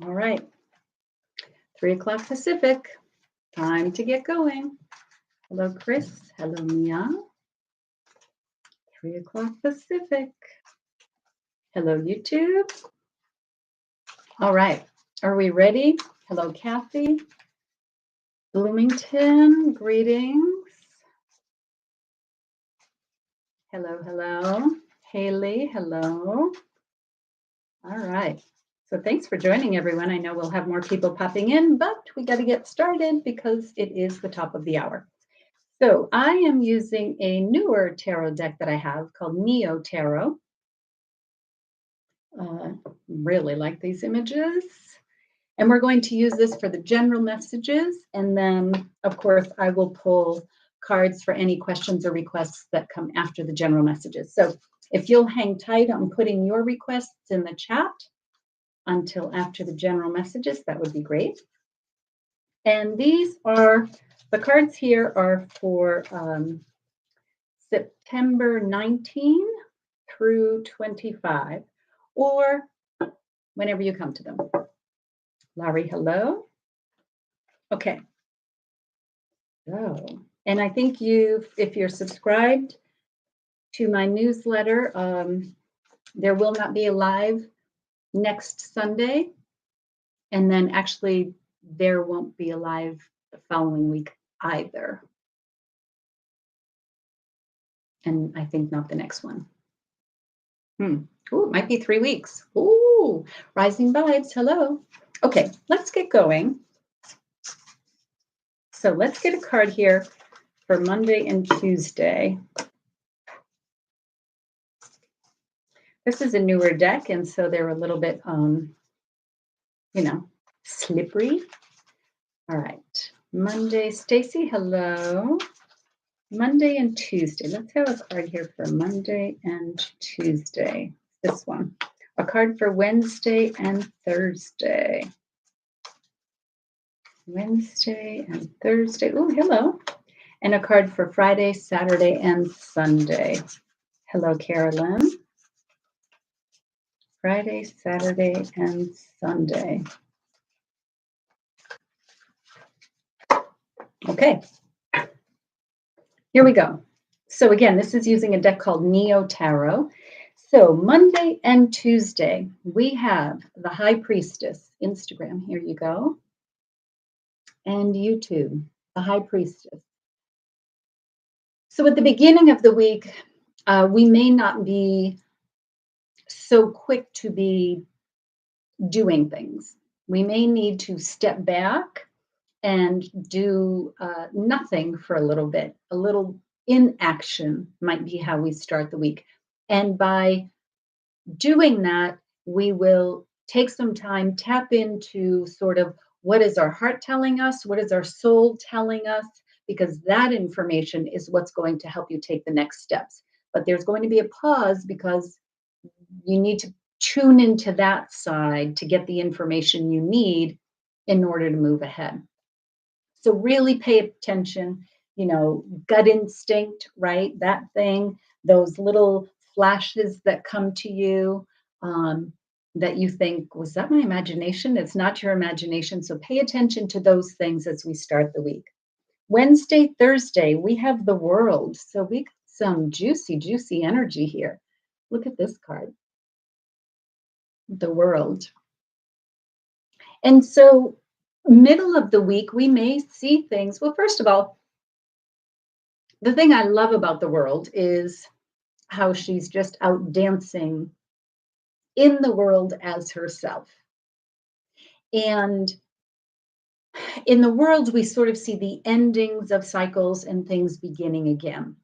All right, 3 o'clock Pacific. Time to get going. Hello, Chris. Hello, Mia. 3 o'clock Pacific. Hello, YouTube. All right, are we ready? Hello, Kathy. Bloomington, greetings. Hello, hello. Haley, hello. All right. So thanks for joining, everyone. I know we'll have more people popping in, but we got to get started because it is the top of the hour. So I am using a newer tarot deck that I have called Neo Tarot. Really like these images. And we're going to use this for the general messages. And then, of course, I will pull cards for any questions or requests that come after the general messages. So if you'll hang tight on putting your requests in the chat until after the general messages, that would be great. And these are, the cards here are for September 19 through 25, or whenever you come to them. Larry, hello. Okay. So, and I think if you're subscribed to my newsletter, there will not be a live next Sunday. And then actually there won't be a live the following week either. And I think not the next one. Ooh, it might be 3 weeks. Ooh, rising vibes. Hello. Okay, let's get going. So let's get a card here for Monday and Tuesday. This is a newer deck, and so they're a little bit, slippery. All right. Monday, Stacy, hello. Monday and Tuesday. Let's have a card here for Monday and Tuesday. This one. A card for Wednesday and Thursday. Wednesday and Thursday. Oh, hello. And a card for Friday, Saturday, and Sunday. Hello, Carolyn. Friday, Saturday, and Sunday. Okay. Here we go. So again, this is using a deck called Neo Tarot. So Monday and Tuesday, we have the High Priestess. Instagram, here you go. And YouTube, the High Priestess. So at the beginning of the week, we may not be so quick to be doing things. We may need to step back and do nothing for a little bit. A little inaction might be how we start the week. And by doing that, we will take some time, tap into sort of what is our heart telling us, what is our soul telling us, because that information is what's going to help you take the next steps. But there's going to be a pause because you need to tune into that side to get the information you need in order to move ahead. So really pay attention, gut instinct, right? That thing, those little flashes that come to you that you think, was that my imagination? It's not your imagination. So pay attention to those things as we start the week. Wednesday, Thursday, we have the World. So we got some juicy, juicy energy here. Look at this card. The World. And so middle of the week, we may see things. Well, first of all, the thing I love about the World is how she's just out dancing in the world as herself. And in the World, we sort of see the endings of cycles and things beginning again.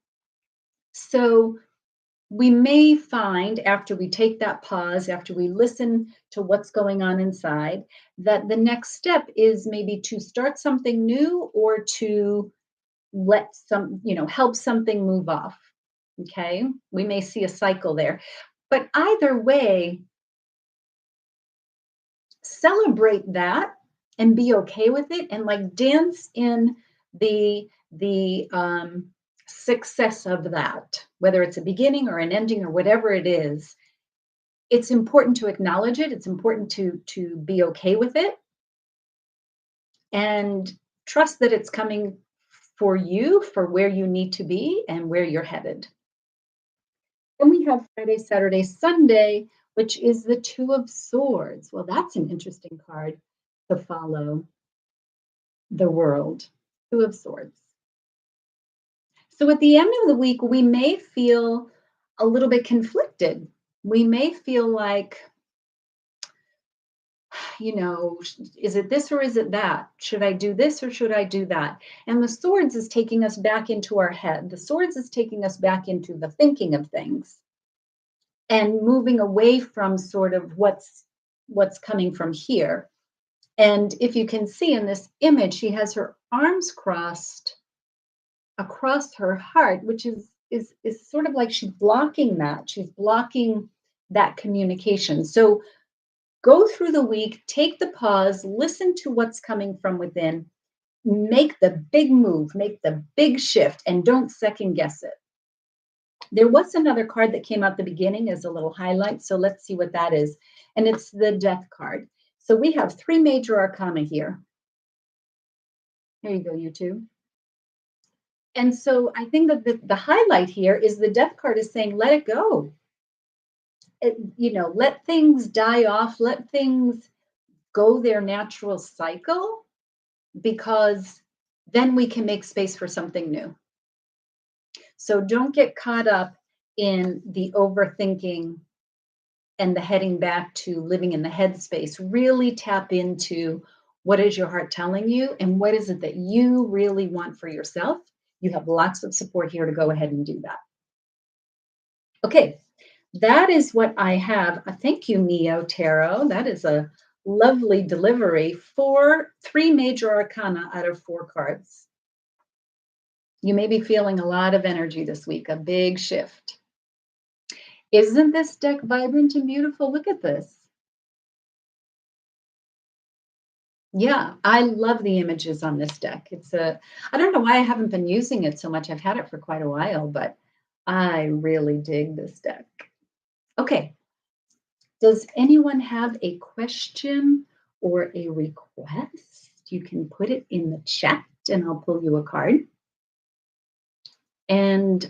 So we may find after we take that pause, after we listen to what's going on inside, that the next step is maybe to start something new or to let help something move off. Okay. We may see a cycle there, but either way, celebrate that and be okay with it and like dance in the success of that, whether it's a beginning or an ending or whatever it is. it's important to acknowledge it. It's important to be okay with it and trust that it's coming for you, for where you need to be and where you're headed. Then we have Friday, Saturday, Sunday, which is the Two of Swords. Well, that's an interesting card to follow the world. Two of Swords. So at the end of the week, we may feel a little bit conflicted. We may feel like, is it this or is it that? Should I do this or should I do that? And the swords is taking us back into our head. The swords is taking us back into the thinking of things and moving away from sort of what's coming from here. And if you can see in this image, she has her arms crossed across her heart, which is sort of like she's blocking that. She's blocking that communication. So go through the week, take the pause, listen to what's coming from within, make the big move, make the big shift, and don't second guess it. There was another card that came out the beginning as a little highlight, so let's see what that is. And it's the Death card. So we have 3 major arcana here. Here you go, you two. And so I think that the highlight here is the Death card is saying, let it go. Let things die off, let things go their natural cycle, because then we can make space for something new. So don't get caught up in the overthinking and the heading back to living in the headspace. Really tap into what is your heart telling you and what is it that you really want for yourself. You have lots of support here to go ahead and do that. Okay, that is what I have. Thank you, Neo Tarot. That is a lovely delivery for 3 major arcana out of 4 cards. You may be feeling a lot of energy this week, a big shift. Isn't this deck vibrant and beautiful? Look at this. Yeah, I love the images on this deck. I don't know why I haven't been using it so much. I've had it for quite a while, but I really dig this deck. Okay. Does anyone have a question or a request? You can put it in the chat and I'll pull you a card. And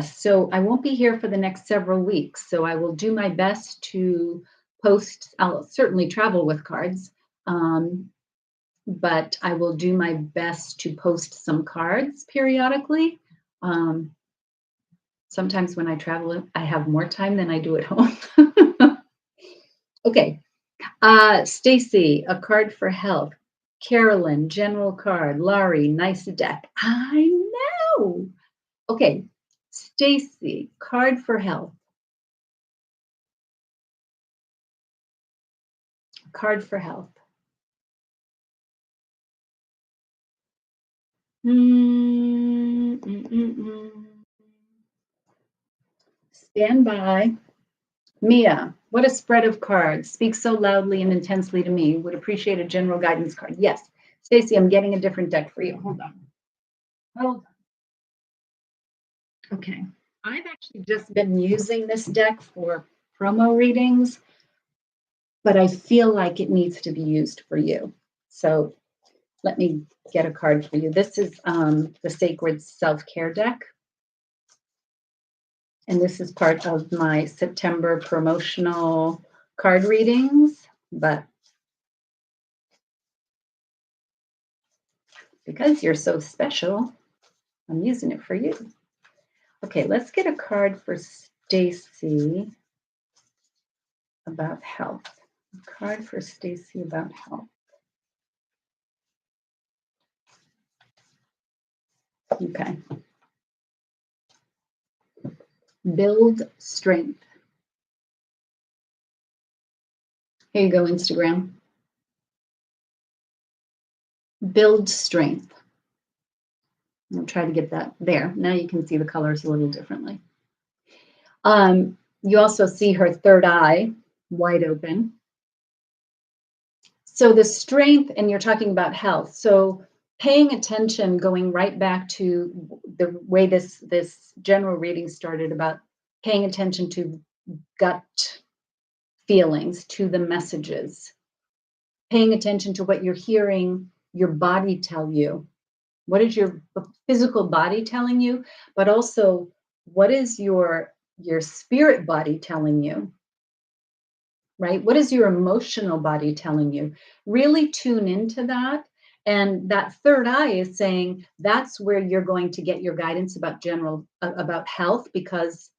so I won't be here for the next several weeks. So I will do my best to post. I'll certainly travel with cards, but I will do my best to post some cards periodically. Sometimes when I travel, I have more time than I do at home. Okay. Stacy, a card for health. Carolyn, general card. Laurie, nice deck. I know. Okay. Stacy, card for health. Card for health. Stand by. Mia, what a spread of cards. Speaks so loudly and intensely to me. Would appreciate a general guidance card. Yes. Stacy, I'm getting a different deck for you. Hold on. Okay. I've actually just been using this deck for promo readings, but I feel like it needs to be used for you. So let me get a card for you. This is the Sacred Self-Care deck. And this is part of my September promotional card readings, but because you're so special, I'm using it for you. Okay, let's get a card for Stacy about health. A card for Stacy about health. Okay. Build strength. Here you go, Instagram. Build strength. I'll try to get that there. Now you can see the colors a little differently. You also see her third eye wide open. So the strength, and you're talking about health. So paying attention, going right back to the way this general reading started about paying attention to gut feelings, to the messages, paying attention to what you're hearing your body tell you. What is your physical body telling you? But also, what is your spirit body telling you? Right? What is your emotional body telling you? Really tune into that. And that third eye is saying that's where you're going to get your guidance about about health, because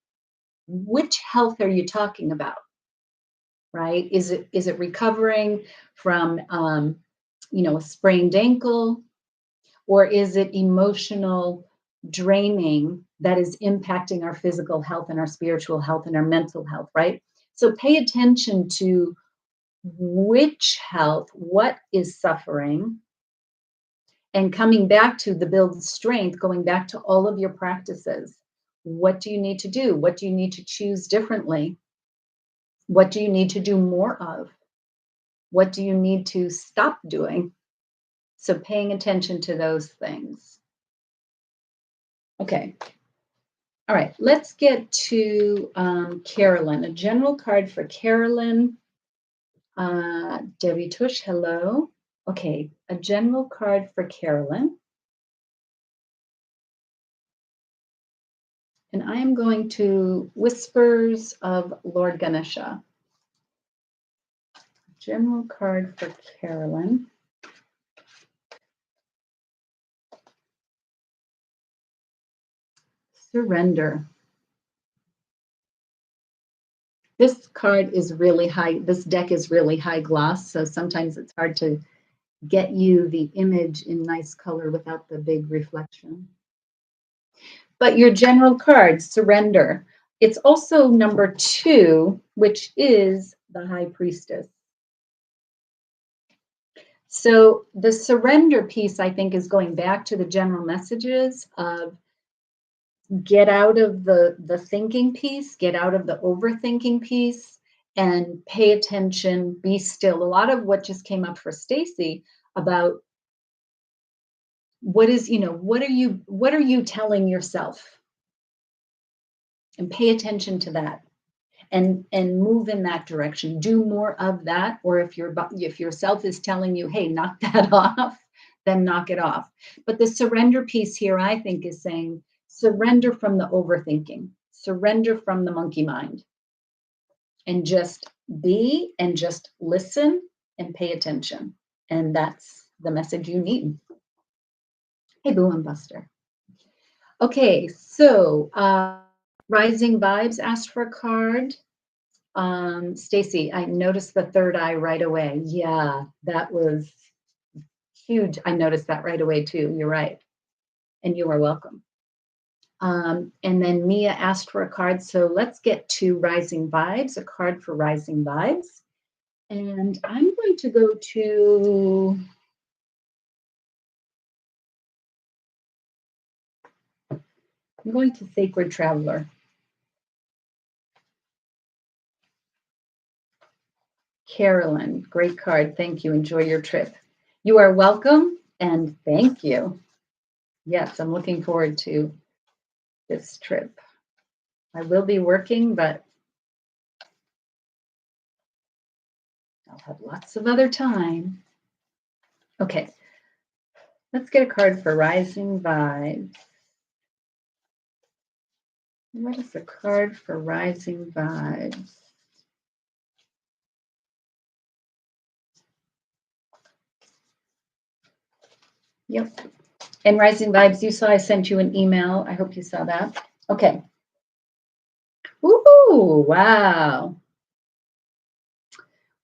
which health are you talking about? Right? Is it recovering from a sprained ankle, or is it emotional draining that is impacting our physical health and our spiritual health and our mental health, right? So pay attention to which health, what is suffering, and coming back to the build strength, going back to all of your practices. What do you need to do? What do you need to choose differently? What do you need to do more of? What do you need to stop doing? So paying attention to those things. Okay. All right. Let's get to Carolyn. A general card for Carolyn. Debbie Tush, hello. Okay. A general card for Carolyn. And I am going to Whispers of Lord Ganesha. General card for Carolyn. Surrender. This card is really high. This deck is really high gloss, so sometimes it's hard to get you the image in nice color without the big reflection. But your general card, surrender. It's also number 2, which is the High Priestess. So the surrender piece, I think, is going back to the general messages of get out of the thinking piece, get out of the overthinking piece, and pay attention, be still. A lot of what just came up for Stacy about what are you telling yourself? And pay attention to that. And move in that direction, do more of that. Or if your self is telling you, hey, knock that off, then knock it off. But the surrender piece here, I think, is saying surrender from the overthinking, surrender from the monkey mind, and just be and just listen and pay attention. And that's the message you need. Hey, Boo and Buster. Okay, so Rising Vibes asked for a card. Stacy, I noticed the third eye right away. Yeah, that was huge. I noticed that right away too. You're right. And you are welcome. And then Mia asked for a card. So let's get to Rising Vibes, a card for Rising Vibes. And I'm going to go to Sacred Traveler. Carolyn, great card. Thank you. Enjoy your trip. You are welcome and thank you. Yes, I'm looking forward to this trip. I will be working, but I'll have lots of other time. Okay, let's get a card for Rising Vibes. What is the card for Rising Vibes? Yep. And Rising Vibes, you saw I sent you an email. I hope you saw that. Okay. Ooh, wow.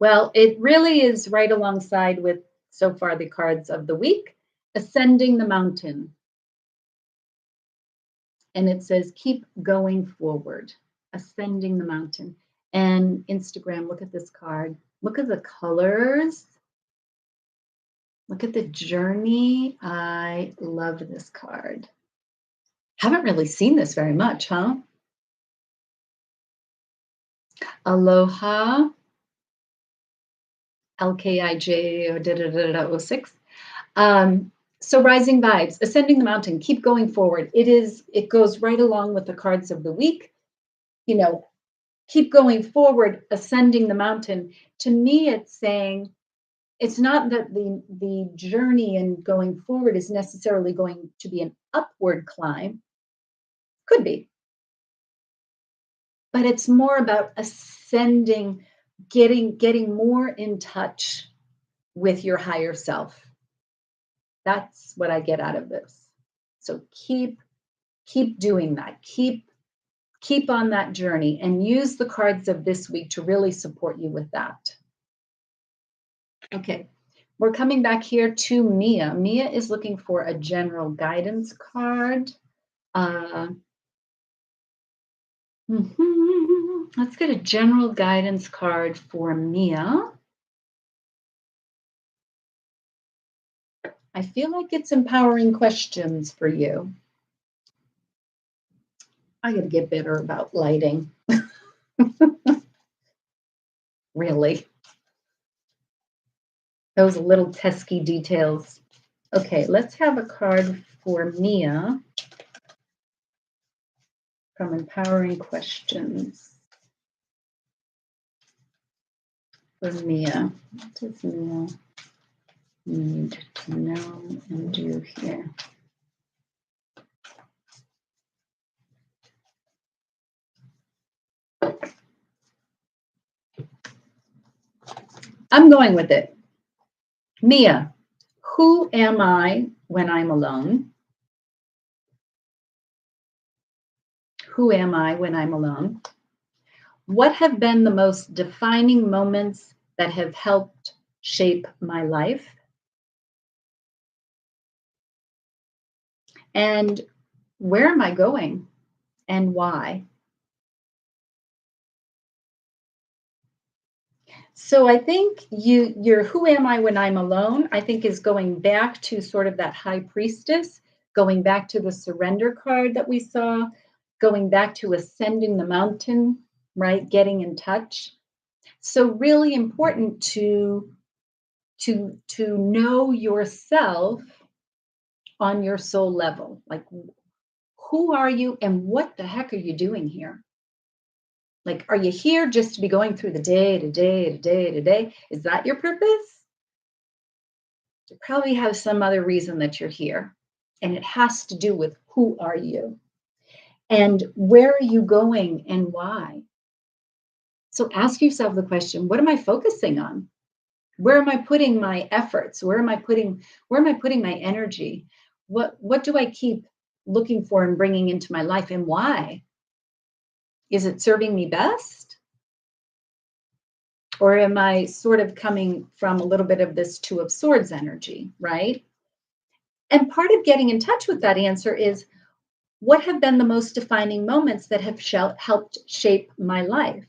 Well, it really is right alongside with so far the cards of the week, Ascending the Mountain. And it says, keep going forward, ascending the mountain. And Instagram, look at this card. Look at the colors. Look at the journey. I love this card. Haven't really seen this very much, huh? Aloha. LKIJ or da-da-da-da-06. So Rising Vibes, Ascending the Mountain, keep going forward. It goes right along with the cards of the week. you know, keep going forward, ascending the mountain. To me, it's saying it's not that the journey and going forward is necessarily going to be an upward climb. Could be, but it's more about ascending, getting more in touch with your higher self. That's what I get out of this. So keep doing that. Keep on that journey and use the cards of this week to really support you with that. Okay. We're coming back here to Mia. Mia is looking for a general guidance card. Let's get a general guidance card for Mia. I feel like it's empowering questions for you. I got to get better about lighting. Really. Those little pesky details. Okay, let's have a card for Mia from Empowering Questions. For Mia. What does Mia need to know and do here? I'm going with it. Mia, who am I when I'm alone? Who am I when I'm alone? What have been the most defining moments that have helped shape my life? And where am I going and why? So I think your who am I when I'm alone, I think is going back to sort of that high priestess, going back to the surrender card that we saw, going back to ascending the mountain, right? Getting in touch. So really important to know yourself on your soul level. Like who are you and what the heck are you doing here? Like, are you here just to be going through the day to day to day to day? Is that your purpose? You probably have some other reason that you're here. And it has to do with who are you? And where are you going and why? So ask yourself the question, what am I focusing on? Where am I putting my efforts? Where am I putting my energy? What do I keep looking for and bringing into my life and why? Is it serving me best? Or am I sort of coming from a little bit of this Two of Swords energy, right? And part of getting in touch with that answer is what have been the most defining moments that have helped shape my life?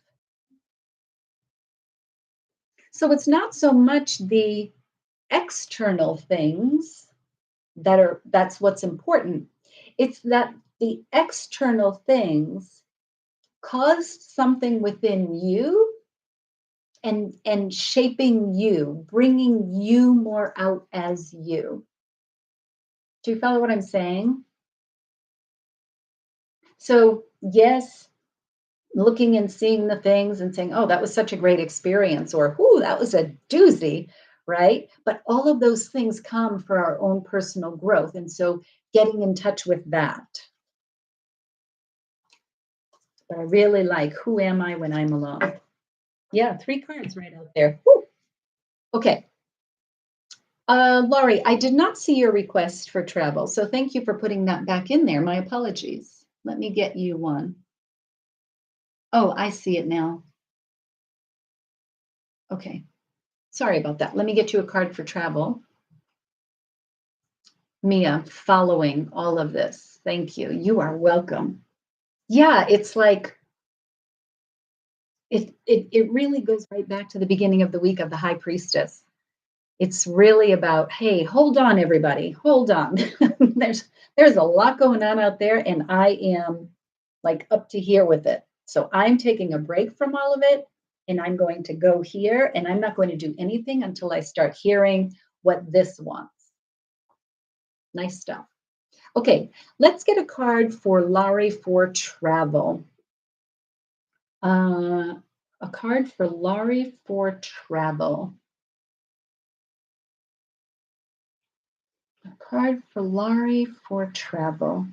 So it's not so much the external things that's what's important. It's that the external things caused something within you and shaping you, bringing you more out as you. Do you follow what I'm saying? So, yes, looking and seeing the things and saying, oh, that was such a great experience, or, ooh, that was a doozy, right? But all of those things come for our own personal growth. And so getting in touch with that. But I really like who am I when I'm alone? Yeah, 3 cards right out there. Woo. Okay. Laurie, I did not see your request for travel, so thank you for putting that back in there. My apologies. Let me get you one. Oh, I see it now. Okay. Sorry about that. Let me get you a card for travel. Mia, following all of this. Thank you. You are welcome. Yeah, it's like it really goes right back to the beginning of the week of the High Priestess. It's really about, hey, hold on, everybody, hold on. there's a lot going on out there, and I am like up to here with it. So I'm taking a break from all of it, and I'm going to go here, and I'm not going to do anything until I start hearing what this wants. Nice stuff. Okay, let's get a card for Laurie for travel. Uh, a card for Laurie for travel. A card for Laurie for travel.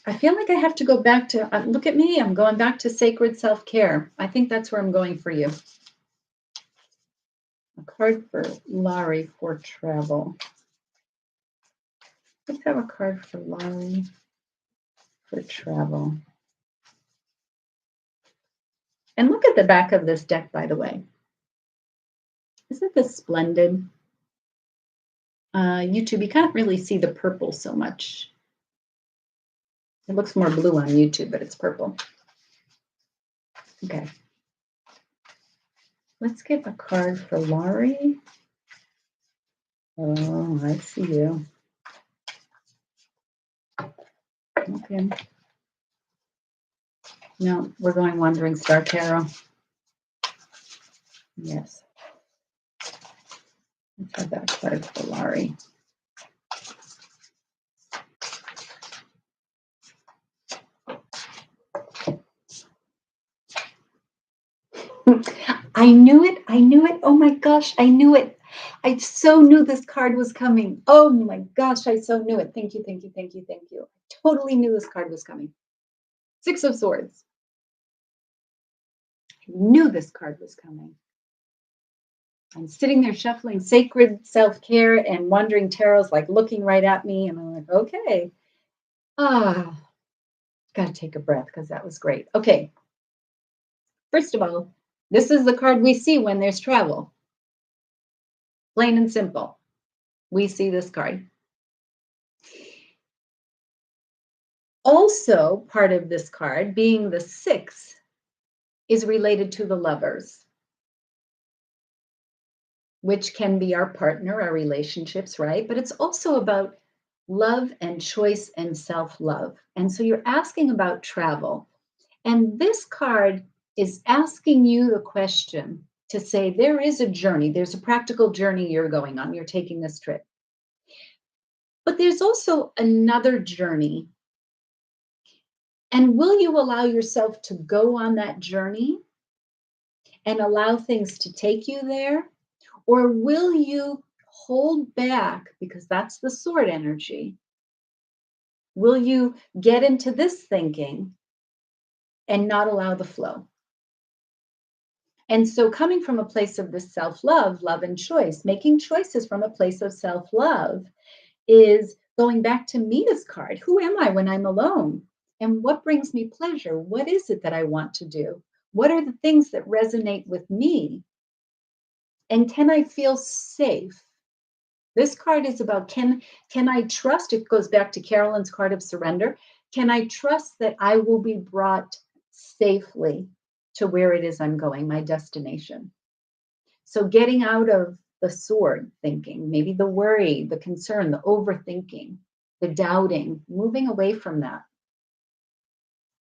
I feel like I have to go back to, look at me, I'm going back to sacred self-care. I think that's where I'm going for you. A card for Laurie for travel. Let's have a card for Laurie for travel. And look at the back of this deck, by the way. Isn't this splendid? YouTube, you can't really see the purple so much. It looks more blue on YouTube, but it's purple. Okay. Let's get a card for Laurie. Oh, I see you. Okay. No, we're going Wandering Star Tarot. Yes. Let's have that card for Laurie. I knew it. I knew it. Oh my gosh, I knew it. I so knew this card was coming. Oh my gosh, I so knew it. Thank you, thank you, thank you, thank you. I totally knew this card was coming. Six of Swords. I knew this card was coming. I'm sitting there shuffling Sacred Self-Care and Wandering Tarot's like looking right at me. And I'm like, okay. Got to take a breath because that was great. Okay. First of all, this is the card we see when there's travel. Plain and simple. We see this card. Also, part of this card, being the 6, is related to the Lovers, which can be our partner, our relationships, right? But it's also about love and choice and self-love. And so you're asking about travel. And this card is asking you the question to say, there is a journey, there's a practical journey you're going on, you're taking this trip. But there's also another journey. And will you allow yourself to go on that journey and allow things to take you there? Or will you hold back, because that's the sword energy? Will you get into this thinking and not allow the flow? And so coming from a place of this self-love, love and choice, making choices from a place of self-love is going back to Mita's card. Who am I when I'm alone? And what brings me pleasure? What is it that I want to do? What are the things that resonate with me? And can I feel safe? This card is about can I trust? It goes back to Carolyn's card of surrender. Can I trust that I will be brought safely to where it is I'm going, my destination? So getting out of the sword thinking, maybe the worry, the concern, the overthinking, the doubting, moving away from that.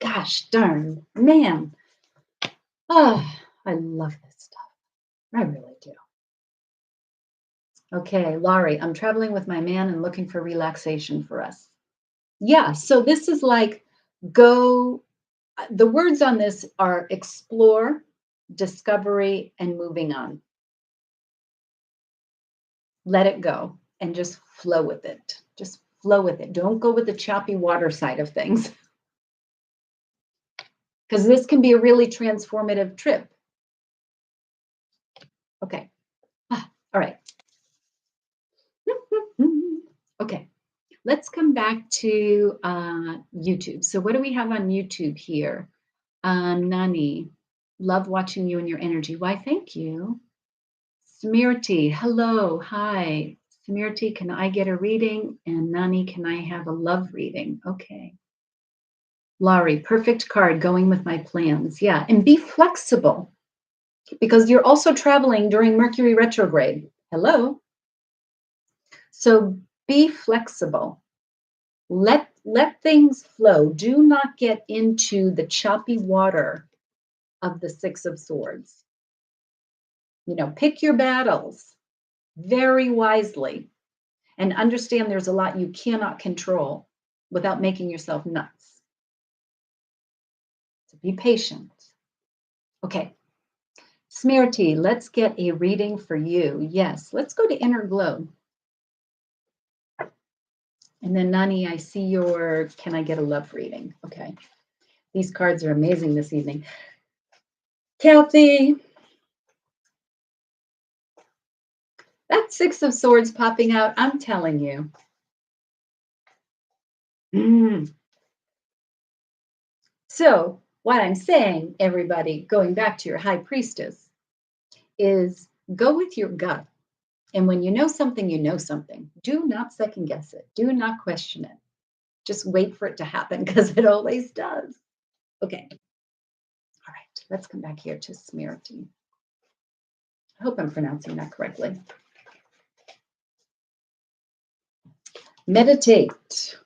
Gosh darn, man. Oh, I love this stuff. I really do. Okay, Laurie, I'm traveling with my man and looking for relaxation for us. Yeah, so this is like go, the words on this are explore, discovery, and moving on. Let it go and just flow with it. Just flow with it. Don't go with the choppy water side of things. Because this can be a really transformative trip. Okay. All right. Okay. Let's come back to YouTube. So what do we have on YouTube here? Nani, love watching you and your energy. Why, thank you. Smirti, hello, hi. Smirti, can I get a reading? And Nani, can I have a love reading? Okay. Laurie, perfect card going with my plans. Yeah, and be flexible because you're also traveling during Mercury retrograde. Hello. So be flexible. Let things flow. Do not get into the choppy water of the 6 of Swords. You know, pick your battles very wisely and understand there's a lot you cannot control without making yourself nuts. So be patient. Okay. Smriti, let's get a reading for you. Yes, let's go to Inner Glow. And then Nani, I see your Can I Get a Love reading? Okay. These cards are amazing this evening. Kathy, that Six of Swords popping out, I'm telling you. So what I'm saying, everybody, going back to your High Priestess, is go with your gut. And when you know something, you know something. Do not second guess it. Do not question it. Just wait for it to happen because it always does. Okay. All right. Let's come back here to Smriti. I hope I'm pronouncing that correctly. Meditate.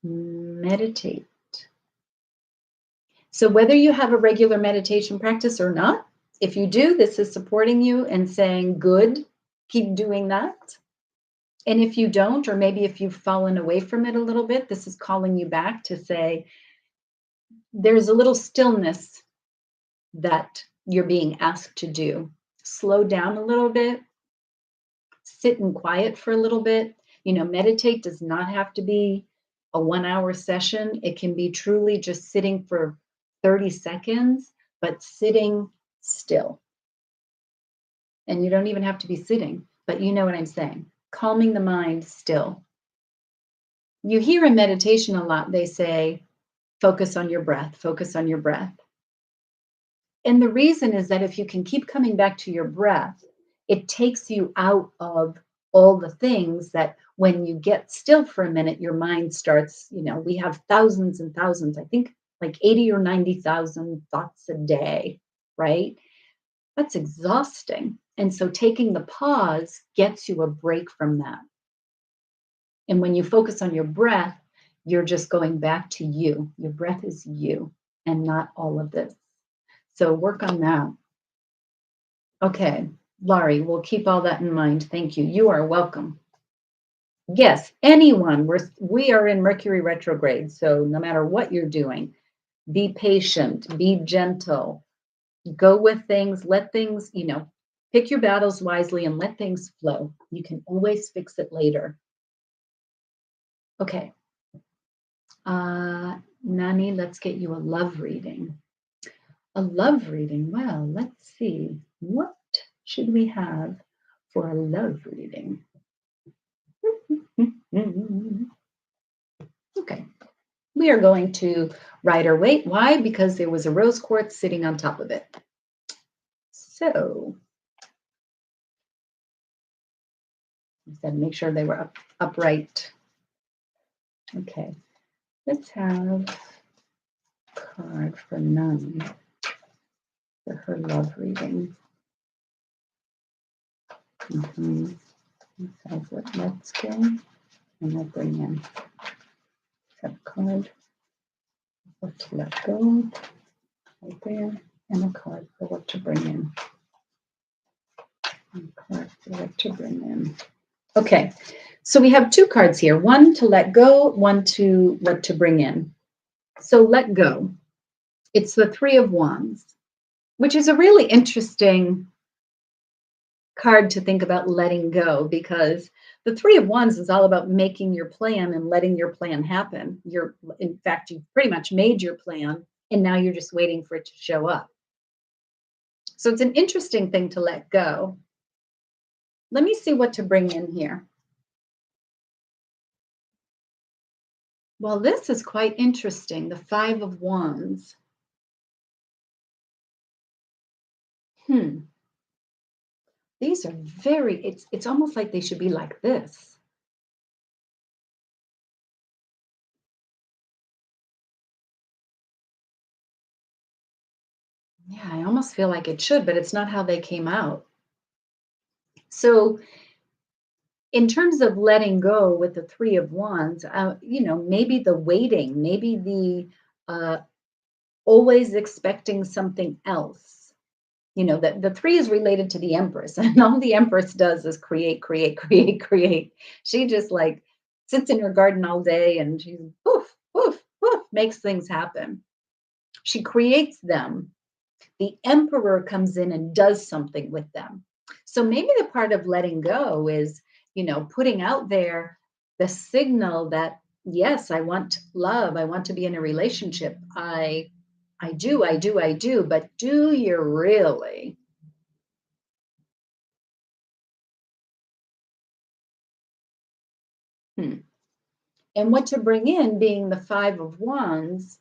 Meditate. So whether you have a regular meditation practice or not, if you do, this is supporting you and saying, good, keep doing that. And if you don't, or maybe if you've fallen away from it a little bit, this is calling you back to say, there's a little stillness that you're being asked to do. Slow down a little bit, sit in quiet for a little bit. Meditate does not have to be a 1 hour session. It can be truly just sitting for 30 seconds, but sitting still. And you don't even have to be sitting, but you know what I'm saying. Calming the mind still. You hear in meditation a lot, they say, focus on your breath, focus on your breath. And the reason is that if you can keep coming back to your breath, it takes you out of all the things that when you get still for a minute, your mind starts, we have thousands and thousands, I think like 80 or 90,000 thoughts a day, right? That's exhausting. And so taking the pause gets you a break from that. And when you focus on your breath, you're just going back to you. Your breath is you and not all of this. So work on that. Okay, Laurie, we'll keep all that in mind. Thank you. You are welcome. Yes, anyone. We are in Mercury retrograde. So no matter what you're doing, be patient, be gentle, go with things, let things, pick your battles wisely and let things flow. You can always fix it later. Okay. Nani, let's get you a love reading. A love reading. Well, let's see. What should we have for a love reading? Okay. We are going to Rider Waite. Why? Because there was a rose quartz sitting on top of it. So I said make sure they were upright. Okay. Let's have a card for Nani for her love reading. Let's have what let's go. And we'll bring in a card. What to let go. Right there. And a card for what to bring in. And a card for what to bring in. Okay. So we have two cards here. One to let go, one to what to bring in. So let go. It's the Three of Wands, which is a really interesting card to think about letting go, because the Three of Wands is all about making your plan and letting your plan happen. In fact, you've pretty much made your plan and now you're just waiting for it to show up. So it's an interesting thing to let go. Let me see what to bring in here. Well, this is quite interesting. The Five of Wands. These are it's almost like they should be like this. Yeah, I almost feel like it should, but it's not how they came out. So in terms of letting go with the Three of Wands, maybe the waiting, maybe the always expecting something else. The three is related to the Empress, and all the Empress does is create, create, create, create. She just like sits in her garden all day and she's poof, poof, poof. makes things happen. She creates them. The emperor comes in and does something with them. So maybe the part of letting go is, putting out there the signal that, yes, I want love. I want to be in a relationship. I do. But do you really? Hmm. And what to bring in being the Five of Wands,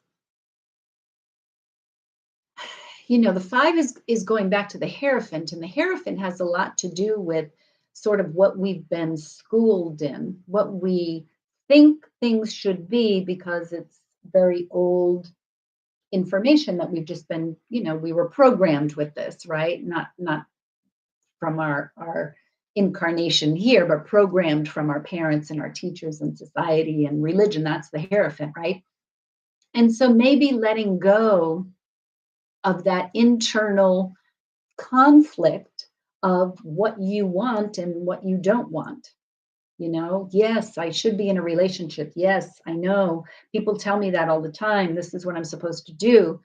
the five is going back to the Hierophant, and the Hierophant has a lot to do with sort of what we've been schooled in, what we think things should be, because it's very old information that we've just been, we were programmed with this, right? Not from our incarnation here, but programmed from our parents and our teachers and society and religion. That's the Hierophant, right? And so maybe letting go of that internal conflict of what you want and what you don't want. Yes, I should be in a relationship. Yes, I know. People tell me that all the time. This is what I'm supposed to do.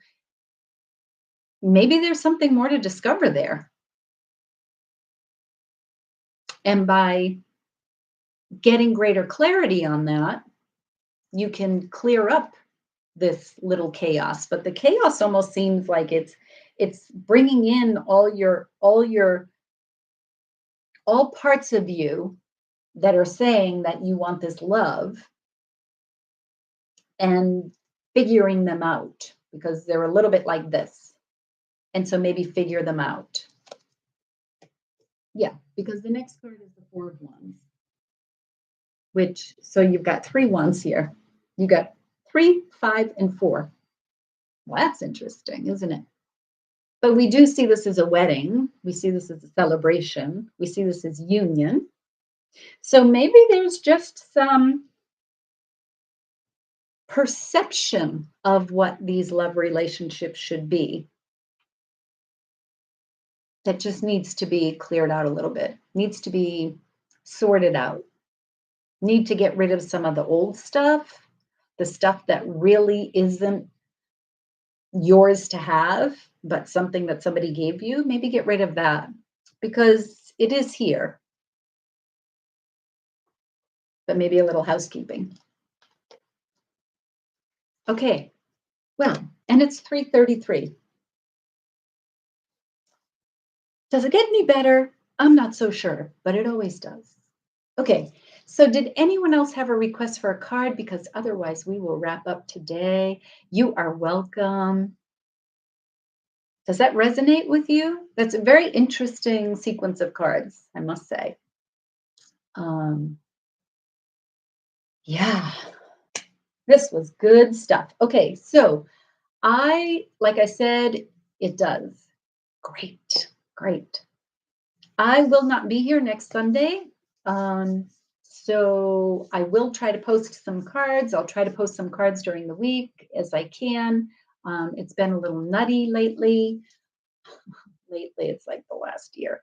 Maybe there's something more to discover there. And by getting greater clarity on that, you can clear up this little chaos. But the chaos almost seems like it's bringing in all parts of you that are saying that you want this love, and figuring them out, because they're a little bit like this. And so maybe figure them out. Yeah, because the next card is the Four of Wands, so you've got 3 wands here. You got 3, 5, and 4. Well, that's interesting, isn't it? But we do see this as a wedding. We see this as a celebration. We see this as union. So maybe there's just some perception of what these love relationships should be that just needs to be cleared out a little bit, needs to be sorted out. Need to get rid of some of the old stuff, the stuff that really isn't yours to have, but something that somebody gave you. Maybe get rid of that, because it is here, but maybe a little housekeeping. Okay, well, and it's 3:33. Does it get any better? I'm not so sure, but it always does. Okay, so did anyone else have a request for a card? Because otherwise we will wrap up today. You are welcome. Does that resonate with you? That's a very interesting sequence of cards, I must say. Yeah, this was good stuff. Okay, so like I said, it does. Great, great. I will not be here next Sunday. So I will try to post some cards. I'll try to post some cards during the week as I can. It's been a little nutty lately. Lately, it's like the last year.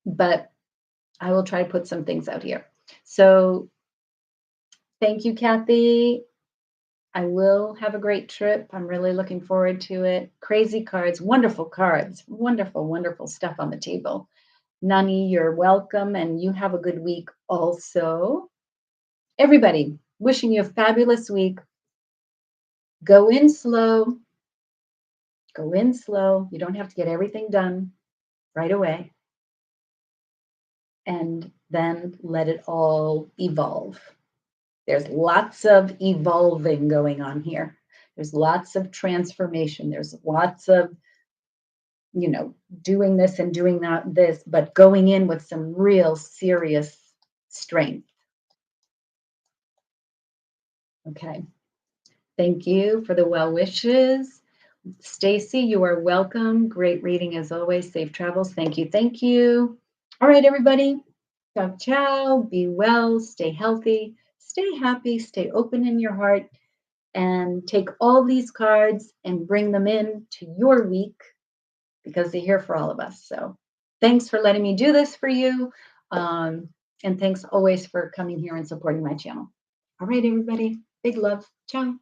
But I will try to put some things out here. So thank you, Kathy. I will have a great trip. I'm really looking forward to it. Crazy cards, wonderful, wonderful stuff on the table. Nani, you're welcome, and you have a good week also. Everybody, wishing you a fabulous week. Go in slow. Go in slow. You don't have to get everything done right away. And then let it all evolve. There's lots of evolving going on here. There's lots of transformation. There's lots of, doing this and doing this, but going in with some real serious strength. Okay. Thank you for the well wishes. Stacy, you are welcome. Great reading as always. Safe travels. Thank you. Thank you. All right, everybody. Ciao, ciao. Be well. Stay healthy. Stay happy. Stay open in your heart. And take all these cards and bring them in to your week, because they're here for all of us. So thanks for letting me do this for you. And thanks always for coming here and supporting my channel. All right, everybody. Big love. Ciao.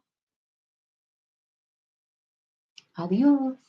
Adios.